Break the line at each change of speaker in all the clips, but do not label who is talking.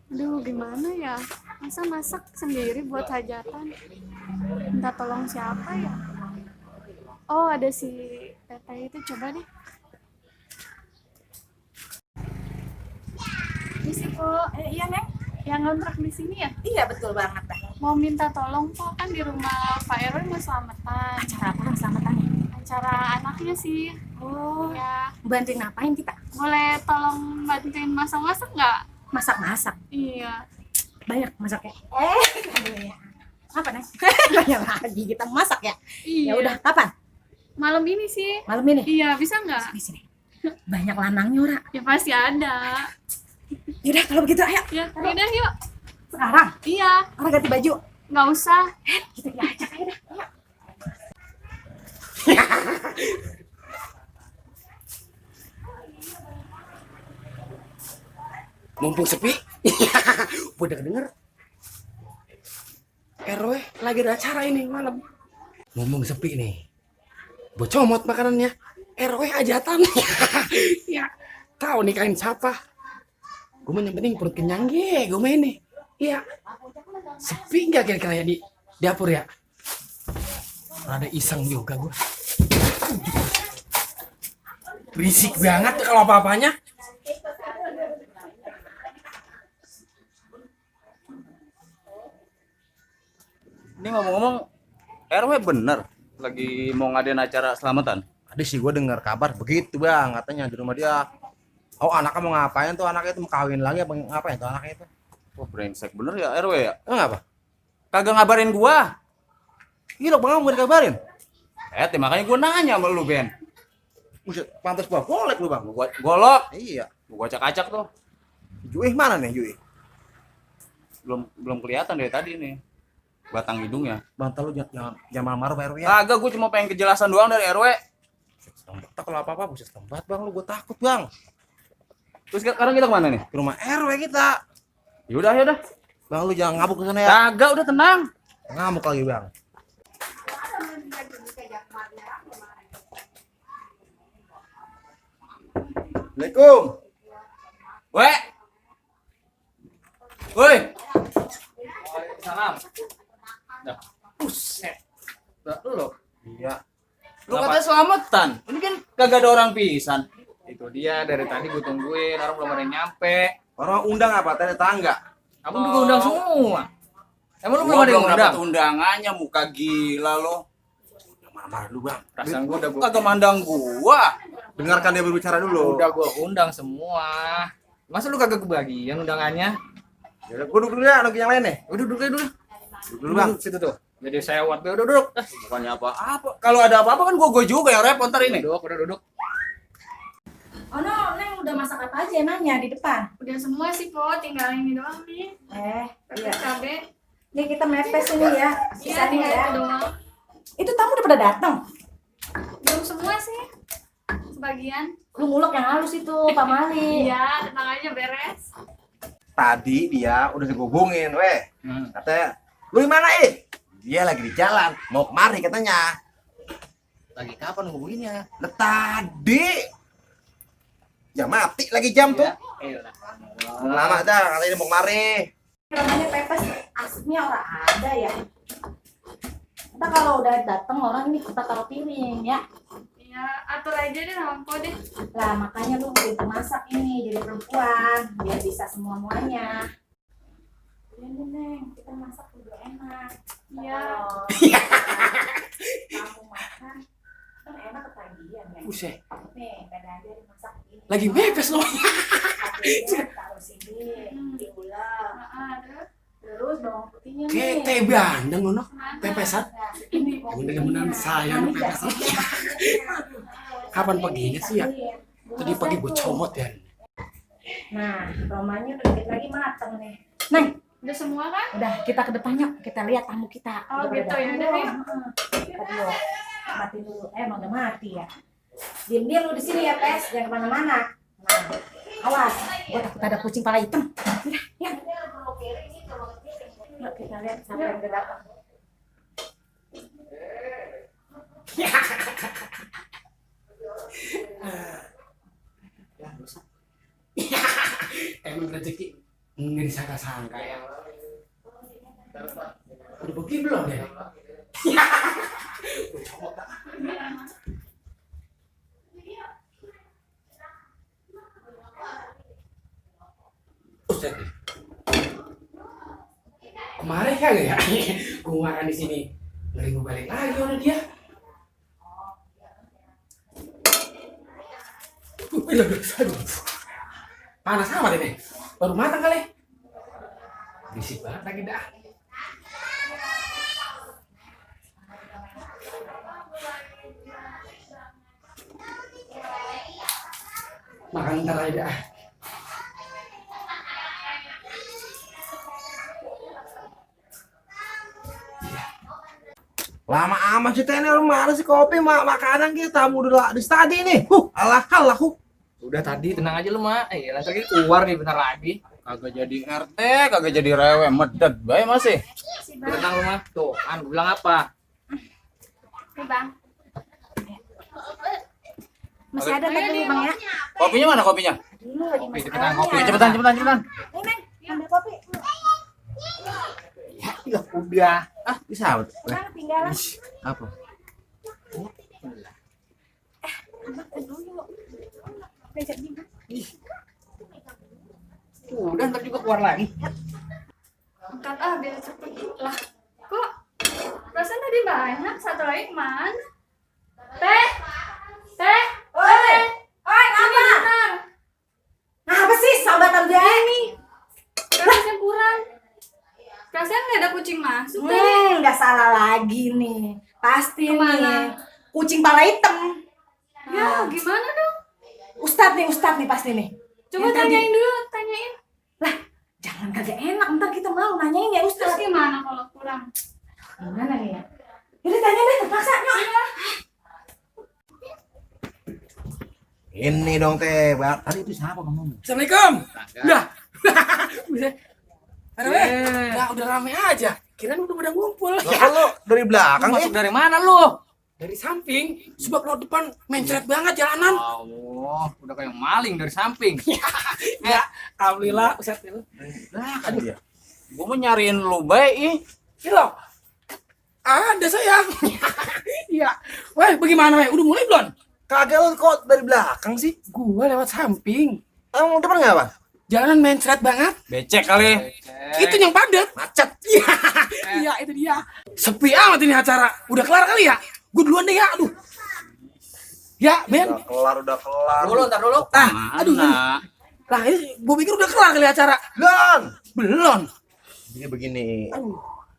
Aduh, gimana ya? Masa masak sendiri buat hajatan? Minta tolong siapa ya? Oh, ada si Teteh itu, coba deh. Ini sih kok,
Iya, Neng.
yang ngontrak di sini ya?
Iya, betul banget. Dah.
Mau minta tolong kok, kan di rumah Pak RW mau selamatan.
Acara apa selamatan?
Acara anaknya sih.
Oh,
Ya,
bantuin ngapain kita?
boleh tolong bantuin masak-masak nggak?
Masak-masak.
Iya.
Banyak masaknya. Aduh ya. Apa, Neng? Banyak lagi kita masak ya.
Iya.
Ya udah, kapan?
Malam ini sih.
Malam ini.
Iya, bisa nggak?
Sini, sini. Banyak lanangnya, Ora.
Ya pasti ada.
Yaudah, kalau begitu ayo.
Ya, udah yuk.
Sekarang,
Iya,
orang ganti baju.
nggak usah.
Kita diajak aja dah. Ayo.
Mumpung sepi. Udah denger RW lagi ada acara ini malam. Mumpung sepi nih, buat comot makanannya RW hajatan. Ya tahu nikahin siapa. Gue mah yang penting perut kenyang ye, gue main nih. Iya, sepi nggak kira-kira ya di dapur ya? Ada iseng juga gue. Berisik banget kalau apa-apanya.
Ini ngomong-ngomong, RW bener lagi mau ngadain acara selamatan.
Tadi sih gue dengar kabar begitu bang, katanya di rumah dia. Oh anaknya mau ngapain tuh, anaknya itu mau kawin lagi apa ngapain tuh anaknya itu?
Wah brengsek bener ya RW ya.
Emang apa?
Kagak ngabarin gua.
Gila bang, mau dikabarin?
Makanya gua nanya sama lu Ben.
Buset, pantas gua golek lu bang.
Gua golok,
Iya.
gua acak-acak tuh.
Juih mana nih Juih?
Belum kelihatan dari tadi nih. Batang hidungnya.
Bang, lu jangan marah Pak RW ya.
Kagak, gua cuma pengen kejelasan doang dari RW.
Tak kalau apa-apa, buset tempat bang, lu gue takut bang.
Terus sekarang kita kemana nih?
Ke rumah RW kita.
Yaudah, yaudah.
Bang lu jangan ngabuk ke sana ya.
Kagak, udah tenang.
Ngamuk lagi bang. Assalamualaikum.
Weh. Woi. Waalaikumsalam. Buset. Lu.
Iya.
Lu katanya selamatan. Ini kan kagak ada orang pisan. Itu dia dari tadi gue tungguin, orang belum ada yang nyampe.
Orang undang apa? Tetangga.
Abang juga undang semua. Emang lu belum ada yang undang?
Dapat undangannya, muka gila lo.
Marah lu bang.
Perasaan gua udah kagak mandang gua.
Dengarkan dia berbicara dulu.
Udah gua undang semua. Masa lu kagak kebagian undangannya?
Ya udah, gua duduk dulu ya, nunggu yang lain nih.
Udah duduk aja dulu.
Duduk dulu bang.
Situ tuh. Jadi sewot, udah duduk.
Bukannya apa-apa. Kalau ada apa-apa kan gua juga yang repot ntar ini.
Duduk, udah duduk.
Oh no, Neng udah masak apa aja emangnya di depan?
Udah semua sih, Po. Tinggal ini doang nih.
Iya.
Cabe.
Nih kita mepes ini ya.
Iya,
Sisanya
tinggal
ya.
itu doang.
Itu tamu udah pada datang.
Belum semua sih. Sebagian.
Lu ngulek yang halus itu, Pak Mali.
Iya, tenang aja beres.
Tadi dia udah dihubungin, weh. Katanya, lu di mana Dia lagi di jalan, mau kemari katanya.
Lagi kapan ngubunginnya?
Nah, tadi. Ya mati lagi jam tuh.
Iya.
Lama dah, katanya dia mau kemari.
Namanya pepes, asapnya orang ada ya. Kita kalau udah datang orang ini kita taruh piring ya.
Iya, atur aja deh sama Po deh.
Lah makanya lu pintu masak ini jadi perempuan biar bisa semua-muanya. Iya nih Neng, kita masak juga enak.
Iya.
Kamu makan kan enak ketagihan ya.
Buset.
Nih, kadang aja dimasak begini.
Lagi mepes lo.
Akhirnya taruh sini, diulek.
Terus
Terus bawang putihnya nih.
Kayak teh bandeng lo.
mana?
Pepesan.
Nah, ini bawang
Bener-bener
putihnya.
saya
Nah,
nih
ini
pepesan.
gasnya.
Kapan paginya sih ya? Tadi pagi gue comot ya.
Nah, romanya udah dikit lagi mateng nih. Neng,
Udah semua kan?
udah kita ke depan yuk, kita lihat tamu kita.
Oh,
Udah
gitu,
pada
ya udah,
datang
yuk.
belum? Tadi yuk, mati dulu. Emang udah mati ya. Diam-diam lu di sini ya, Pes, jangan kemana-mana. Nah, awas, gua takut ada kucing pala hitam. Udah, ya. Yuk kita lihat siapa yang udah datang.
Ya, dosa. Emang rezeki Nggak disangka-sangka ya. Udah pergi belum deh? Ustaz, kemarin kagak ya? Gue makan di sini, ngeri gue balik lagi sama dia. Aduh, panas amat ini. Baru matang kali. Berisik banget lagi dah. Makan ntar aja dah.
Lama amat sih teh ini orang mana sih kopi makanan kita tamu udah di study nih. Alah.
Udah tadi tenang aja lu, Mak. Nanti lagi keluar nih bentar lagi. Kagak jadi RT, kagak jadi rewel, medet bae masih.
Si Bang.
Tenang lu, Mak. Tuh, kan gua bilang apa?
Nih, Bang.
Masih ada tadi Bang ya.
Kopinya mana kopinya?
Dulu lagi
Kopi,
masih
cepetan
ada.
kopi, cepetan.
Nih, Men, ambil kopi.
Ya udah.
Bisa apa?
Bang, tinggalan.
Apa?
Makan dulu. Belajar di Bang.
Udah ntar juga keluar lagi.
Angkat biar cepet. Lah, kok perasaan tadi banyak, satu lagi kemana? Teh!
Oi,
Ini
ngapa?
bentar.
Nah, apa sih sambatan dia ini?
Kerasnya kurang. Kerasnya nggak ada kucing masuk tadi.
Nggak salah lagi nih. Pasti
Kemana?
nih. Kucing pala hitam.
Ya, gimana dong?
Ustadz nih pasti nih.
Coba
Yang tadi.
tanyain dulu, tanyain.
Lah, jangan kagak enak. Ntar kita mau nanyain ya
Terus
Ustadz.
gimana kalau kurang?
Gimana nih ya? Yaudah tanya deh, terpaksa. Yuk.
Ini dong teh. Tadi itu siapa ngomong?
Assalamualaikum. Udah. Bisa. Aduh,
Eh.
udah rame aja. Kirain udah ngumpul.
Lo dari belakang
Masuk
nih.
dari mana lu?
Dari samping, sebab lo depan mencret banget jalanan.
Allah, udah kayak maling dari samping.
Ya, alhamdulillah Ustaz.
Belakang dia.
Gua mau nyariin lu bae ih.
Ini lo. Ada sayang. Iya. Weh, bagaimana weh? Udah mulai belum?
Kagak lo kok dari belakang sih?
Gua lewat samping.
Emang depan nggak apa?
Jalanan mencret banget.
Becek kali.
Itu yang padat.
Macet.
Iya, iya itu dia. Sepi amat ini acara. Udah kelar kali ya? Gue duluan deh ya. Aduh. Ya, Ben.
Udah kelar.
Ntar dulu.
Aduh.
Mana?
Lah, ini gue pikir udah kelar kali acara.
Belum.
Belum.
Jadi begini.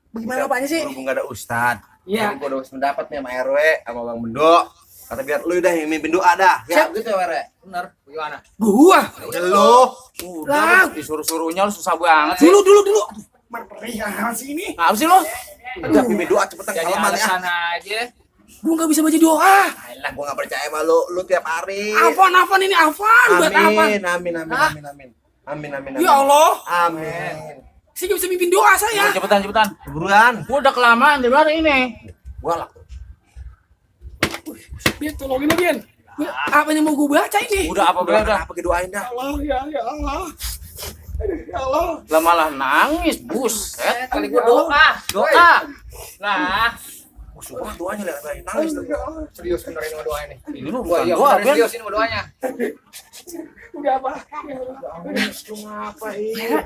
Bagaimana apanya sih?
Berhubung gak ada ustad.
Iya.
Jadi gue udah pendapat nih sama RW sama Bang Bendo. Kata biar lu udah yang mimpin doa dah. Ya, gitu ya RW.
Bener. Gimana?
Gua.
Udah lu.
Udah, disuruh-suruhnya lu susah banget sih.
Dulu. Aduh, mana perihal sih ini?
Apa sih lu?
Udah mimpin doa cepetan
Jadi
kalaman ya.
alasan aja.
Gue gak bisa baca doa.
Alah, gue gak percaya sama lu. Lu tiap hari.
Afan ini Afan. Buat apa?
Amin.
Ya Allah.
Amin.
Saya gak bisa mimpin doa saya.
Cepetan.
Buruan.
Gua udah kelamaan di luar ini.
Gua lah.
Biar tolongin Bian. Apa yang mau gue baca ini?
Udah apa
Udah,
udah.
apa doain dah.
Allah, ya Allah. Aduh, ya Allah.
Lah malah nangis, buset. Kali gua doa. Nah,
Sumpah doanya lihat nangis tuh.
serius bener ini mau doa ini. Ini lu
bukan
bukan
doa,
doa,
Ben.
serius ini mau doanya.
Udah apa? Ya Allah.
Lu ngapain?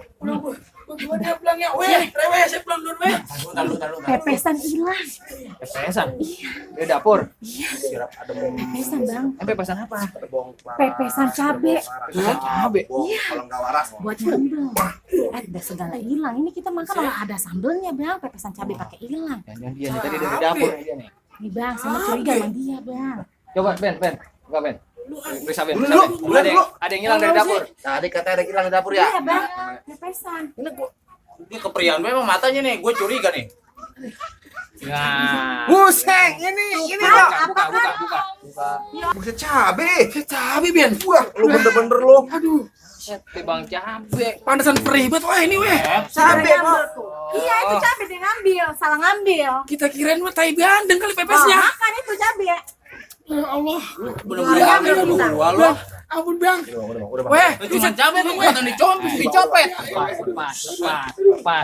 Gua dia bilang ya, weh, reweh, saya pulang dulu, weh.
Bentar lu.
Pepesan hilang.
Pepesan. Di dapur.
Sirap ada bong.
Pepesan Bang.
Pepesan apa?
Ada bong.
Pepesan cabe.
Pepesan cabe.
Kalau nggak waras.
Buat sambel. Ada segala hilang. Ini kita makan malah ada sambelnya Bang. Pepesan cabe pakai hilang.
Yang dia nih tadi dari dapur dia nih.
Nih Bang, sama curiga sama dia Bang.
Coba Ben. Buka Ben. Periksa Ben.
Dulu, dulu.
Ada yang hilang dari dapur.
Tadi katanya ada hilang di dapur ya.
Iya Bang. Pepesan.
Ini gua
Dia keprian memang matanya nih, gue curiga nih. Nah.
Buseng, ini
Buka.
Buset cabe.
Cabe, Bian.
Wah, lu bener-bener lu.
Aduh,
Bang cabe.
pantesan perih banget, weh, ini, weh.
Cabe
Ngambil
kok.
tuh. Iya itu cabe dia ngambil. Salah ngambil.
Kita kirain mah tai bandeng kali
Oh,
pepesnya.
makan itu cabe ya.
Ya Allah.
Bener-bener ngambil
Bentar.
dua lo.
Ampun bang.
Udah, Bang.
Weh,
Itu cuma cabe lu bukan dicopet. Pas.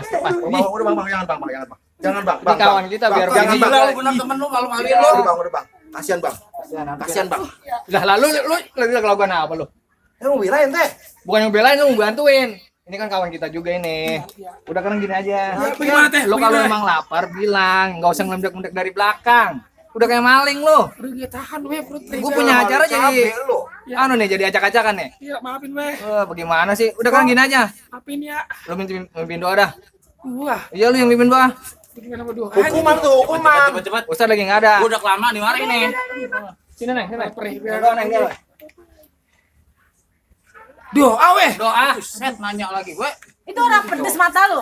Udah, Bang, jangan, Bang, jangan, Bang. Jangan, Bang.
Ini kawan kita biar
jangan,
gila
Bang.
lu benar temen lu malu-maluin lu.
Udah, Bang. Kasihan, Bang. Kasihan, Bang.
Lah lalu lu lagi kelakuan apa lu?
Mau belain teh.
Bukan yang belain, lu mau bantuin. Ini kan kawan kita juga ini. Udah kan gini aja.
Bagaimana teh?
Lu kalau emang lapar bilang, nggak usah ngeledek-ngeledek dari belakang. Udah kayak maling lu.
Udah gak tahan weh perut.
Gue punya acara jadi
lu.
anu nih, jadi acak-acakan nih.
Iya maafin weh.
Bagaimana sih? Udah kan gini aja.
Maafin ya.
Lu mimpin doa dah.
Wah.
Iya lu yang mimpin doa.
Gimana berdua?
Hukuman tuh, hukuman.
Cepet. Ustaz lagi nggak ada.
Gua udah kelamaan di mari nih.
Sini nih, sini.
Perih.
Doa neng dia.
Doa weh.
Doa.
Set nanya lagi gue.
Itu orang pedes mata lu.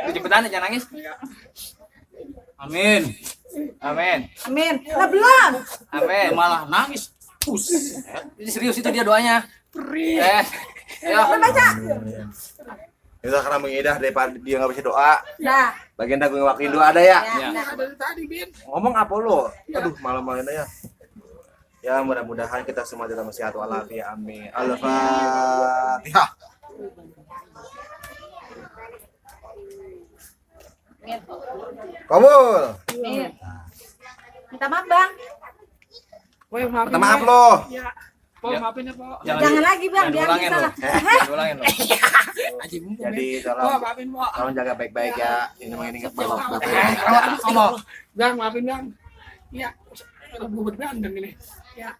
Lu cepetan jangan nangis.
Amin.
Amin.
Amin. Lah belum.
Amin.
Malah nangis.
Ini serius itu dia doanya.
Perih.
Ayo.
Baca.
Itu karena mengidah daripada dia nggak bisa doa.
Dah.
Bagian dah gue ngewakilin doa ada ya.
Ya.
Dari tadi Bin.
Ngomong apa lo? Aduh, malam-malam ya. Ya mudah-mudahan kita semua dalam sehat walafiat. Amin. Al-Fatihah. Kabul.
Amin. Minta maaf, Bang.
Weh maafin.
Minta maaf
weh.
lo.
Ya. Po maafin ya po.
Jangan lagi, Bang, biar
ulangin
bisa
lu.
lah.
Jangan ulangin lu.
Aji mumpung.
Jadi
Po
tolong
maafin po.
tolong jaga baik-baik ya. Ini memang ini nggak perlu.
Ngomong.
Bang maafin bang. Ya. Gue berdandang ini. Ya.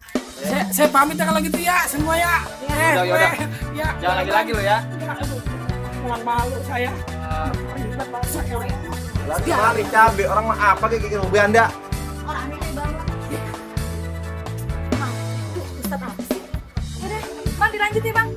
Saya pamit ya kalau gitu ya semua ya.
Yaudah.
Ya.
Jangan lagi lu ya.
Pulang malu saya.
Lagi mari cabe orang mah apa kayak gini mobil Anda.
Orang ini banget. Bang, tuh Ustaz apa sih? Udah, Bang dilanjut ya, Bang.